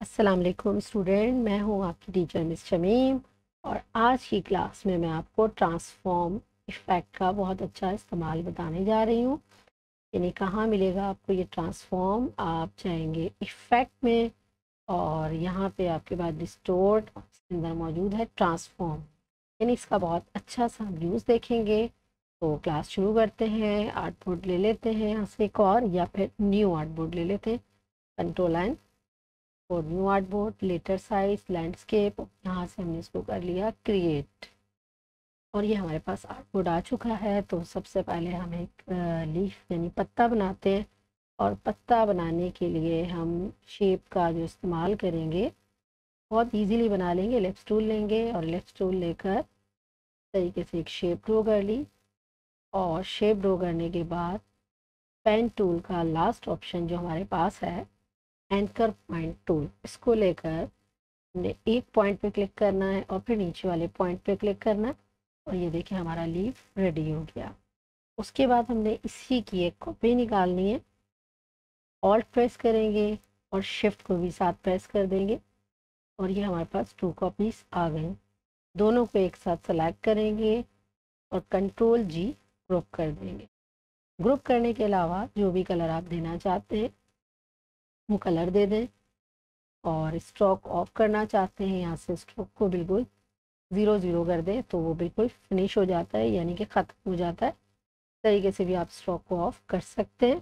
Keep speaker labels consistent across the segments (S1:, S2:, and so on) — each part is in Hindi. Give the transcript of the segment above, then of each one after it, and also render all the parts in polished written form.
S1: अस्सलाम वालेकुम स्टूडेंट, मैं हूँ आपकी टीचर मिस शमीम। और आज की क्लास में मैं आपको ट्रांसफॉर्म इफ़ेक्ट का बहुत अच्छा इस्तेमाल बताने जा रही हूँ। यानी कहाँ मिलेगा आपको ये ट्रांसफॉर्म। आप जाएंगे इफ़ेक्ट में और यहाँ पे आपके पास डिस्टोर्ट, इसके अंदर मौजूद है ट्रांसफॉर्म। यानी इसका बहुत अच्छा सा हम यूज़ देखेंगे। तो क्लास शुरू करते हैं। आर्ट बोर्ड ले लेते हैं यहाँ से एक और, या फिर न्यू आर्ट बोर्ड ले लेते हैं। कंट्रोल एंड और new artboard, letter size, landscape. यहाँ से हमने इसको कर लिया क्रिएट और ये हमारे पास आर्ट बोर्ड आ चुका है। तो सबसे पहले हम एक लीफ यानी पत्ता बनाते हैं। और पत्ता बनाने के लिए हम शेप का जो इस्तेमाल करेंगे बहुत इजीली बना लेंगे। लेफ्ट टूल लेंगे और लेफ्ट टूल लेकर तरीके से एक शेप ड्रॉ कर ली। और शेप ड्रॉ करने के बाद पेन टूल का लास्ट ऑप्शन जो हमारे पास है, एंकर पॉइंट टूल, इसको लेकर हमने एक पॉइंट पे क्लिक करना है और फिर नीचे वाले पॉइंट पे क्लिक करना है। और ये देखिए हमारा लीफ रेडी हो गया। उसके बाद हमने इसी की एक कॉपी निकालनी है। ऑल्ट प्रेस करेंगे और शिफ्ट को भी साथ प्रेस कर देंगे और ये हमारे पास 2 कॉपीज आ गई। दोनों को एक साथ सेलेक्ट करेंगे और कंट्रोल जी ग्रुप कर देंगे। ग्रुप करने के अलावा जो भी कलर आप देना चाहते हैं वो कलर दे दें। और स्ट्रोक ऑफ करना चाहते हैं, यहाँ से स्ट्रोक को बिल्कुल 0 कर दें तो वो बिल्कुल फिनिश हो जाता है, यानी कि ख़त्म हो जाता है। इस तरीके से भी आप स्ट्रोक को ऑफ कर सकते हैं।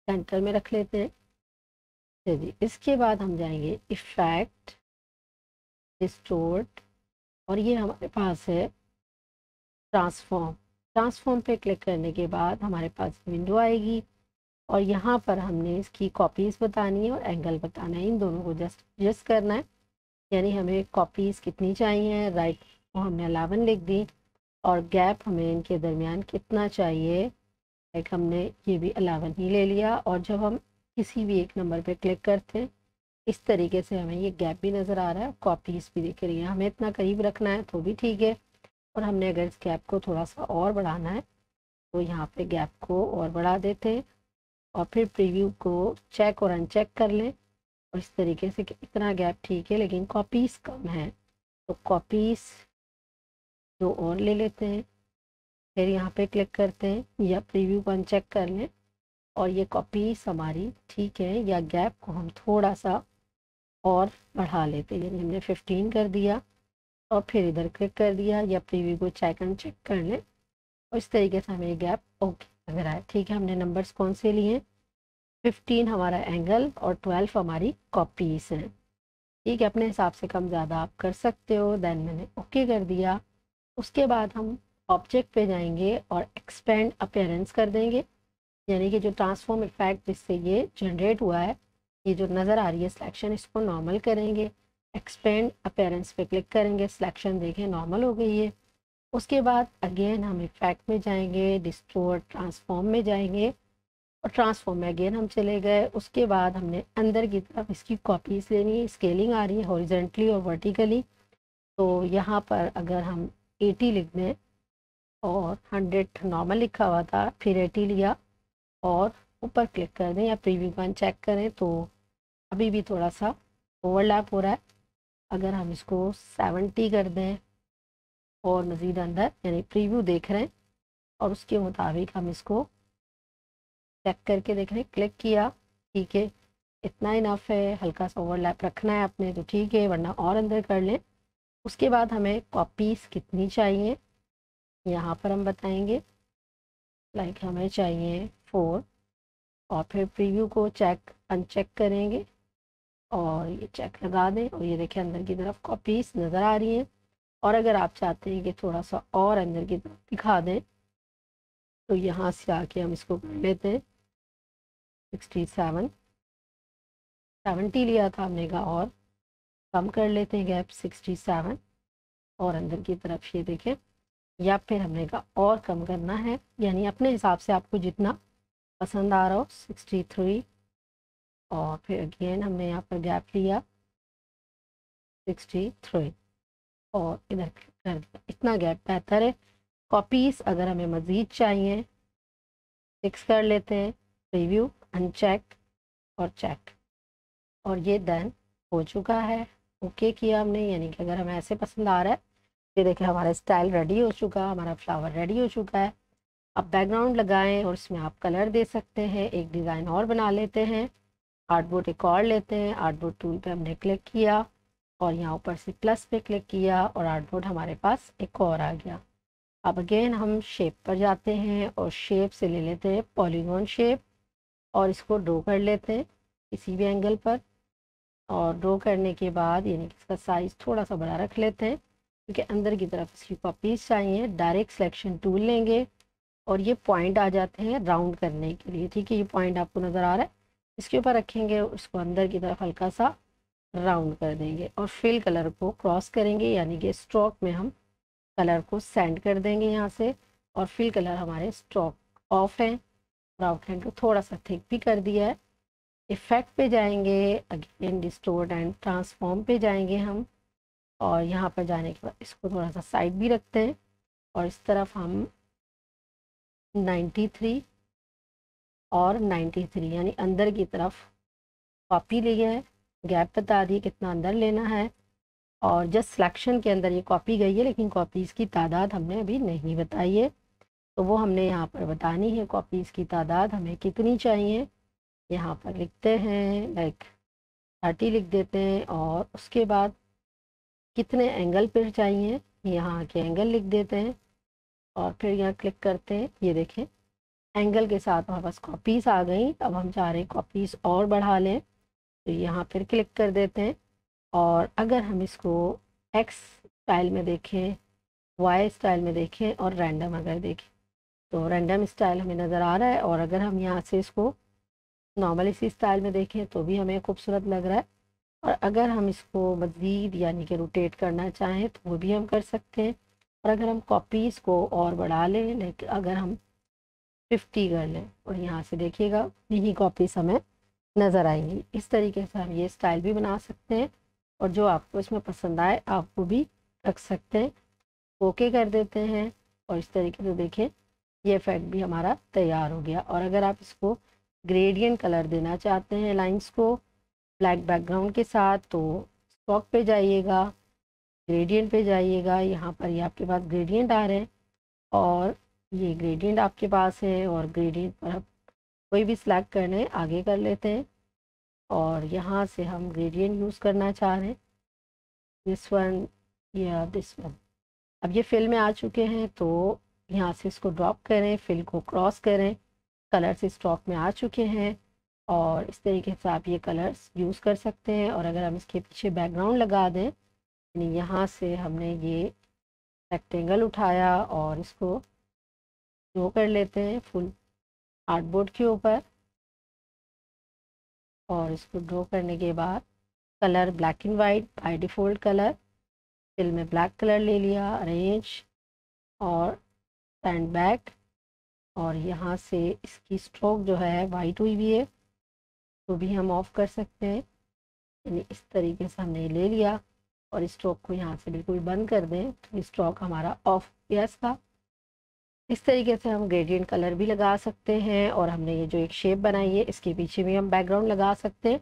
S1: सेंटर में रख लेते हैं। चलिए, इसके बाद हम जाएंगे इफ़ेक्ट, डिस्टोर्ट और ये हमारे पास है ट्रांसफॉर्म। ट्रांसफॉर्म पे क्लिक करने के बाद हमारे पास विंडो आएगी और यहाँ पर हमने इसकी कॉपीज़ बतानी है और एंगल बताना है। इन दोनों को जस्ट एडजस्ट करना है। यानी हमें कॉपीज़ कितनी चाहिए, राइट को हमने 11 लिख दी और गैप हमें इनके दरमियान कितना चाहिए, लाइक हमने ये भी 11 ही ले लिया। और जब हम किसी भी एक नंबर पे क्लिक करते हैं इस तरीके से हमें ये गैप भी नज़र आ रहा है, कॉपीज़ भी दिख रही है। हमें इतना करीब रखना है तो भी ठीक है, और हमने अगर इस गैप को थोड़ा सा और बढ़ाना है तो यहाँ पे गैप को और बढ़ा देते हैं। और फिर प्रीव्यू को चेक और अनचेक कर लें और इस तरीके से कि इतना गैप ठीक है लेकिन कॉपीज़ कम है तो कॉपीज़ दो और ले लेते हैं। फिर यहाँ पे क्लिक करते हैं या प्रीव्यू को अनचेक कर लें और ये कॉपीज़ हमारी ठीक है, या गैप को हम थोड़ा सा और बढ़ा लेते हैं। यानी हमने 15 कर दिया और फिर इधर क्लिक कर दिया या प्रीव्यू को चेक कर लें और इस तरीके से हमें ये गैप ओके लग रहा है। ठीक है, हमने नंबर्स कौन से लिए? 15 हमारा एंगल और 12 हमारी कॉपीज़ हैं। ठीक है, अपने हिसाब से कम ज़्यादा आप कर सकते हो। देन मैंने ओके कर दिया। उसके बाद हम ऑब्जेक्ट पे जाएंगे और एक्सपेंड अपीयरेंस कर देंगे। यानी कि जो ट्रांसफॉर्म इफेक्ट जिससे ये जनरेट हुआ है, ये जो नज़र आ रही है सिलेक्शन, इसको नॉर्मल करेंगे। एक्सपेंड अपीयरेंस पे क्लिक करेंगे, सिलेक्शन देखें नॉर्मल हो गई है। उसके बाद अगेन हम इफेक्ट में जाएंगे, डिस्टोर्ट ट्रांसफॉर्म में जाएंगे और ट्रांसफॉर्म में अगेन हम चले गए। उसके बाद हमने अंदर की तरफ इसकी कॉपीज़ लेनी है। स्केलिंग आ रही है हॉरिजेंटली और वर्टिकली, तो यहाँ पर अगर हम 80 लिख दें और 100 नॉर्मल लिखा हुआ था, फिर 80 लिया और ऊपर क्लिक कर दें या प्रीव्यू का चेक करें तो अभी भी थोड़ा सा ओवरलैप हो रहा है। अगर हम इसको 70 कर दें और मज़ीद अंदर यानी प्रीव्यू देख रहे हैं और उसके मुताबिक हम इसको चेक करके देख रहे हैं, क्लिक किया, ठीक है, इतना इनफ है। हल्का सा ओवरलैप रखना है अपने तो ठीक है, वरना और अंदर कर लें। उसके बाद हमें कॉपीज़ कितनी चाहिए यहाँ पर हम बताएंगे। लाइक हमें चाहिए 4 और फिर प्रीव्यू को चेक अनचेक करेंगे और ये चेक लगा दें और ये देखें अंदर की तरफ कॉपीज़ नज़र आ रही हैं। और अगर आप चाहते हैं कि थोड़ा सा और अंदर की तरफ दिखा दें तो यहाँ से आके हम इसको कर लेते हैं 67, 70 लिया था हमने कहा और कम कर लेते हैं गैप 67 और अंदर की तरफ ये देखें, या फिर हमने कहा और कम करना है, यानी अपने हिसाब से आपको जितना पसंद आ रहा हो। 63 और फिर अगेन हमने यहाँ पर गैप लिया 63 और इधर कर दिया। इतना गैप बेहतर है। कॉपीज़ अगर हमें मज़ीद चाहिए 6 कर लेते हैं, प्रीव्यू अनचेक और चेक, और ये डन हो चुका है। ओके किया हमने, यानी कि अगर हमें ऐसे पसंद आ रहा है, ये देखिए हमारा स्टाइल रेडी हो चुका, हमारा फ्लावर रेडी हो चुका है। अब बैकग्राउंड लगाएं और इसमें आप कलर दे सकते हैं। एक डिज़ाइन और बना लेते हैं, आर्टबोर्ड एक और लेते हैं। आर्टबोर्ड टूल पे हमने क्लिक किया और यहाँ ऊपर से प्लस पे क्लिक किया और आर्टबोर्ड हमारे पास एक और आ गया। अब अगेन हम शेप पर जाते हैं और शेप से ले लेते हैं पॉलीगॉन शेप और इसको ड्रॉ कर लेते हैं किसी भी एंगल पर। और ड्रॉ करने के बाद यानी कि इसका साइज़ थोड़ा सा बड़ा रख लेते हैं क्योंकि अंदर की तरफ इसकी कॉपीज चाहिए। डायरेक्ट सिलेक्शन टूल लेंगे और ये पॉइंट आ जाते हैं राउंड करने के लिए, ठीक है। ये पॉइंट आपको नज़र आ रहा है, इसके ऊपर रखेंगे, उसको अंदर की तरफ हल्का सा राउंड कर देंगे और फिल कलर को क्रॉस करेंगे, यानी कि स्ट्रोक में हम कलर को सेंड कर देंगे यहाँ से। और फिल कलर हमारे स्ट्रोक ऑफ है और आउटलाइन को थोड़ा सा थिक भी कर दिया है। इफ़ेक्ट पे जाएंगे, अगेन डिस्टोर्ट एंड ट्रांसफॉर्म पे जाएंगे हम, और यहाँ पर जाने के बाद इसको थोड़ा सा साइड भी रखते हैं और इस तरफ हम 93 और 93 यानी अंदर की तरफ कॉपी ली है। गैप बता दी कितना अंदर लेना है और जस्ट सिलेक्शन के अंदर ये कॉपी गई है, लेकिन कॉपीज़ की तादाद हमने अभी नहीं बताई है, तो वो हमने यहाँ पर बतानी है। कॉपीज़ की तादाद हमें कितनी चाहिए, यहाँ पर लिखते हैं लाइक 30 लिख देते हैं और उसके बाद कितने एंगल पर चाहिए, यहाँ के एंगल लिख देते हैं और फिर यहाँ क्लिक करते हैं। ये देखें एंगल के साथ हमारे पास कॉपीज़ आ गई। अब हम चाह रहे हैं कॉपीज़ और बढ़ा लें, तो यहाँ फिर क्लिक कर देते हैं। और अगर हम इसको एक्स स्टाइल में देखें, वाई स्टाइल में देखें और रैंडम अगर देखें, तो रैंडम स्टाइल हमें नज़र आ रहा है। और अगर हम यहाँ से इसको नॉर्मल इसी स्टाइल में देखें तो भी हमें खूबसूरत लग रहा है। और अगर हम इसको मज़ीद यानी कि रोटेट करना चाहें तो वो भी हम कर सकते हैं। और अगर हम कॉपीज़ को और बढ़ा लें, लेकिन अगर हम 50 कर लें और यहाँ से देखिएगा यही कॉपीज़ हमें नज़र आएंगी। इस तरीके से हम ये स्टाइल भी बना सकते हैं और जो आपको इसमें पसंद आए आप वो भी रख सकते हैं। ओके कर देते हैं और इस तरीके से देखें ये इफेक्ट भी हमारा तैयार हो गया। और अगर आप इसको ग्रेडियंट कलर देना चाहते हैं लाइंस को ब्लैक बैकग्राउंड के साथ, तो स्टॉक पे जाइएगा, ग्रेडियंट पे जाइएगा, यहाँ पर ये आपके पास ग्रेडियंट आ रहे हैं और ये ग्रेडियंट आपके पास है और ग्रेडियंट पर आप कोई भी सिलेक्ट करने आगे कर लेते हैं। और यहाँ से हम ग्रेडियंट यूज़ करना चाह रहे हैं, दिस वन या दिस वन। अब ये फिल में आ चुके हैं तो यहाँ से इसको ड्रॉप करें, फिल को क्रॉस करें, कलर्स स्टॉक में आ चुके हैं और इस तरीके से आप ये कलर्स यूज़ कर सकते हैं। और अगर हम इसके पीछे बैकग्राउंड लगा दें, यानी यहाँ से हमने ये रेक्टेंगल उठाया और इसको ड्रॉ कर लेते हैं फुल आर्टबोर्ड के ऊपर, और इसको ड्रॉ करने के बाद colour black and white by default colour, fill में ब्लैक कलर ले लिया, अरेंज और स्टैंड बैक। और यहाँ से इसकी स्ट्रोक जो है वाइट हुई हुई है तो भी हम ऑफ़ कर सकते हैं, यानी इस तरीके से हमने ले लिया और स्ट्रोक को यहाँ से बिल्कुल बंद कर दें तो स्ट्रोक हमारा ऑफ किया इसका। इस तरीके से हम ग्रेडियंट कलर भी लगा सकते हैं और हमने ये जो एक शेप बनाई है इसके पीछे भी हम बैकग्राउंड लगा सकते हैं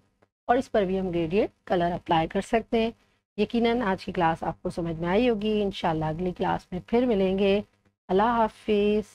S1: और इस पर भी हम ग्रेडियंट कलर अप्लाई कर सकते हैं। यकीनन आज की क्लास आपको समझ में आई होगी। इंशाल्लाह अगली क्लास में फिर मिलेंगे। अल्लाह हाफिज़।